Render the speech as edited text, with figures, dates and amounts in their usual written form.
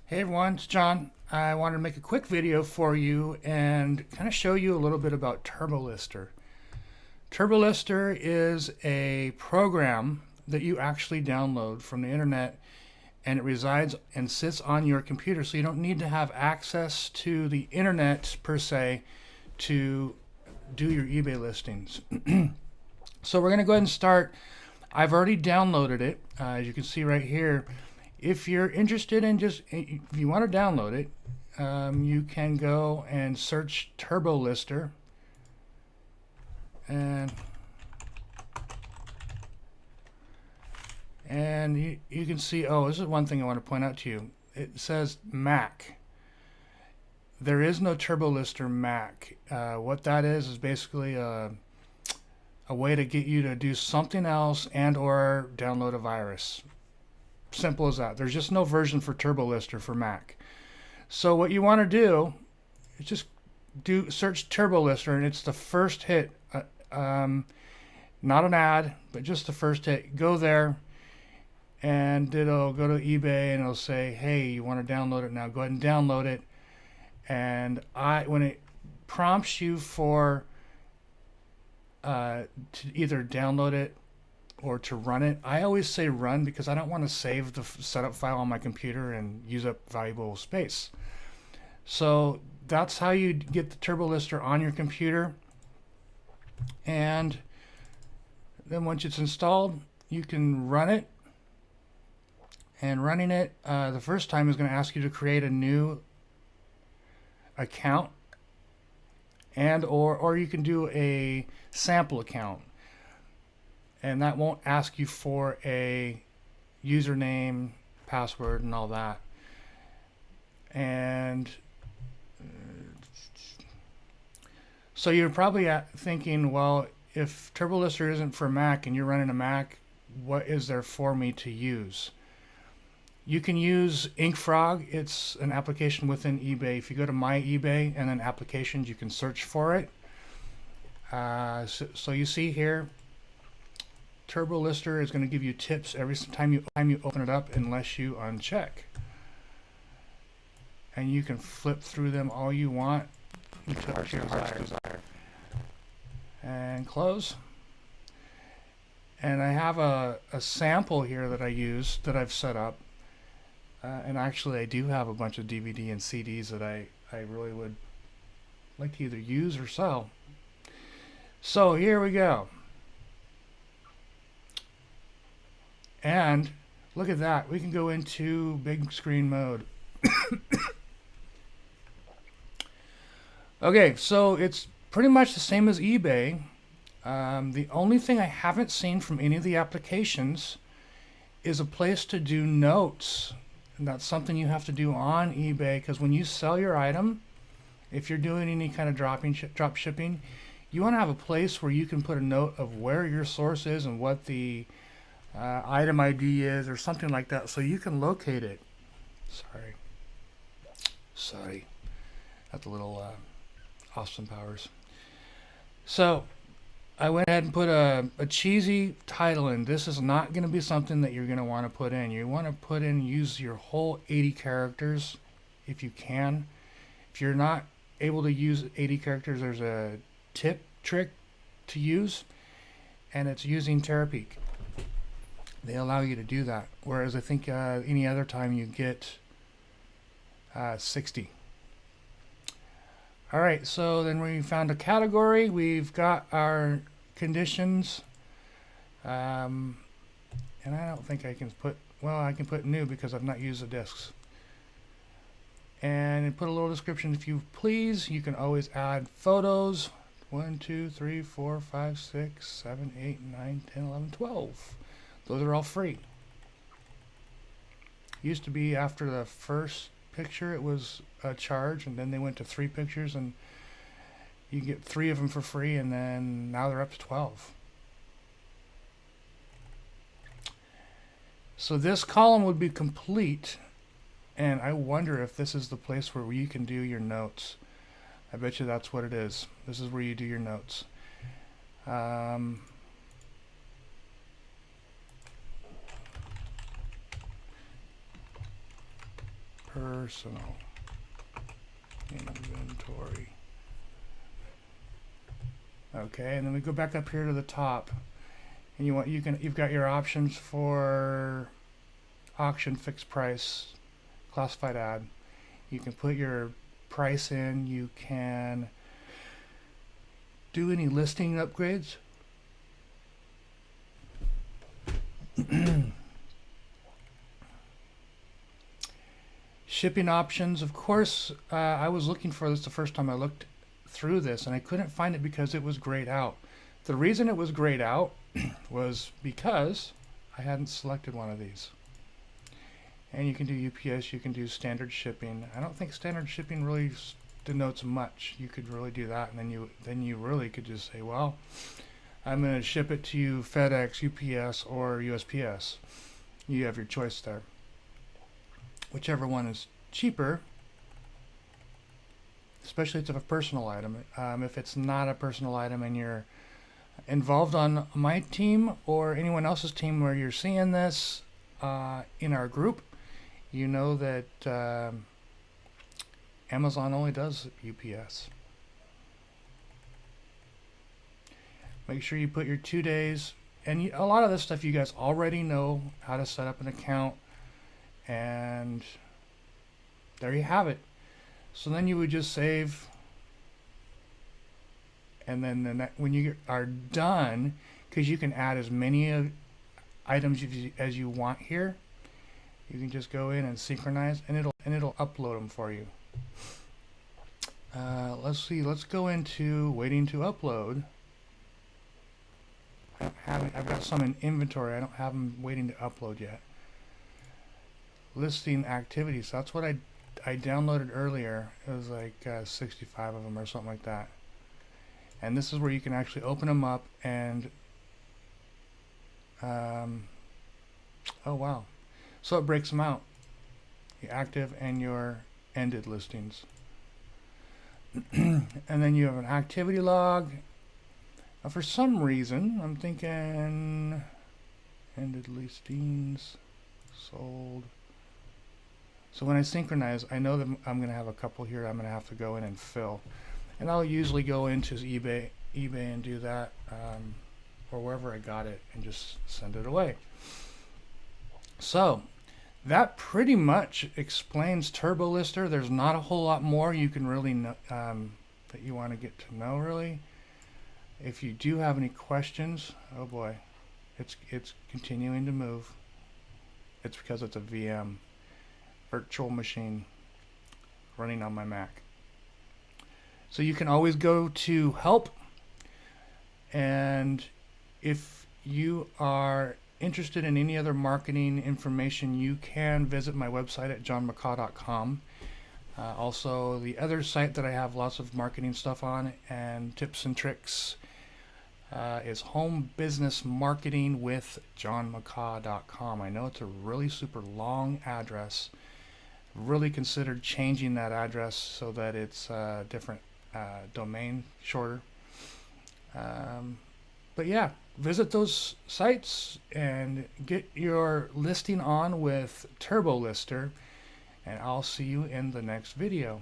Hey everyone, it's John. I wanted to make a quick video for you and kind of show you a little bit about TurboLister. TurboLister is a program that you actually download from the internet, and it resides and sits on your computer, so you don't need to have access to the internet per se to do your eBay listings. So we're going to go ahead and start. I've already downloaded it, as you can see right here. If you're interested in if you want to download it, you can go and search TurboLister, and you can see, oh, this is one thing I want to point out to you. It says Mac. There is no TurboLister Mac. What that is basically a way to get you to do something else and or download a virus. Simple as that. There's just no version for TurboLister for Mac. So what you want to do is just search TurboLister, and it's the first hit. Not an ad, but just the first hit. Go there, and it'll go to eBay, and it'll say, "Hey, you want to download it now? Go ahead and download it." And when it prompts you for to either download it or to run it, I always say run because I don't want to save the setup file on my computer and use up valuable space. So that's how you get the TurboLister on your computer. And then once it's installed, you can run it. And running it, the first time is going to ask you to create a new account, and or you can do a sample account, and that won't ask you for a username, password, and all that. And so you're probably thinking, well, if TurboLister isn't for Mac and you're running a Mac, what is there for me to use? You can use InkFrog. It's an application within eBay. If you go to My eBay and then Applications, you can search for it. So you see here, TurboLister is going to give you tips every time you open it up, unless you uncheck. And you can flip through them all you want until your heart's desire. And close. And I have a sample here that I've set up. And actually, I do have a bunch of DVD and CDs that I really would like to either use or sell. So here we go. And look at that. We can go into big screen mode. Okay, so it's pretty much the same as eBay. The only thing I haven't seen from any of the applications is a place to do notes. And that's something you have to do on eBay, because when you sell your item, if you're doing any kind of drop shipping, you want to have a place where you can put a note of where your source is and what the item ID is or something like that, so you can locate it. Sorry. Got the little Austin Powers. So I went ahead and put a cheesy title in. This is not going to be something that you're going to want to put in. You want to use your whole 80 characters if you can. If you're not able to use 80 characters, there's a trick to use, and it's using Terapeak. They allow you to do that, whereas I think any other time you get 60. Alright, so then we found a category. We've got our conditions. And I don't think I can put, well, I can put new because I've not used the discs. And put a little description if you please. You can always add photos. 1, 2, 3, 4, 5, 6, 7, 8, 9, 10, 11, 12. Those are all free. Used to be after the first picture it was a charge, and then they went to 3 pictures, and you get 3 of them for free, and then now they're up to 12. So this column would be complete, and I wonder if this is the place where you can do your notes. I bet you that's what it is. This is where you do your notes. personal inventory. Okay, and then we go back up here to the top, and you've got your options for auction, fixed price, classified ad. You can put your price in. You can do any listing upgrades. Shipping options, of course. I was looking for this the first time I looked through this, and I couldn't find it because it was grayed out. The reason it was grayed out was because I hadn't selected one of these. And you can do UPS, you can do standard shipping. I don't think standard shipping really denotes much. You could really do that, and then you really could just say, well, I'm going to ship it to you FedEx, UPS, or USPS. You have your choice there. Whichever one is cheaper, especially if it's a personal item. If it's not a personal item and you're involved on my team or anyone else's team where you're seeing this in our group, you know that Amazon only does UPS. Make sure you put your 2 days, and a lot of this stuff you guys already know how to set up an account, and there you have it. So then you would just save, and then when you are done, because you can add as many items as you want here, you can just go in and synchronize, and it'll upload them for you. Let's see. Let's go into waiting to upload. I've got some in inventory. I don't have them waiting to upload yet. Listing activities. That's what I downloaded earlier. It was like 65 of them or something like that. And this is where you can actually open them up and oh wow. So it breaks them out. Your active and your ended listings. And then you have an activity log. Now for some reason, I'm thinking ended listings, sold. So when I synchronize, I know that I'm going to have a couple here I'm going to have to go in and fill. And I'll usually go into eBay and do that, or wherever I got it, and just send it away. So that pretty much explains TurboLister. There's not a whole lot more you can really know, that you want to get to know really. If you do have any questions, oh boy, it's continuing to move. It's because it's a VM, virtual machine, running on my Mac. So you can always go to help, and if you are interested in any other marketing information, you can visit my website at johnmccaw.com. Also, the other site that I have lots of marketing stuff on and tips and tricks is Home Business Marketing with johnmccaw.com. I know it's a really super long address. Really considered changing that address so that it's a different domain, shorter. But yeah, visit those sites and get your listing on with TurboLister, and I'll see you in the next video.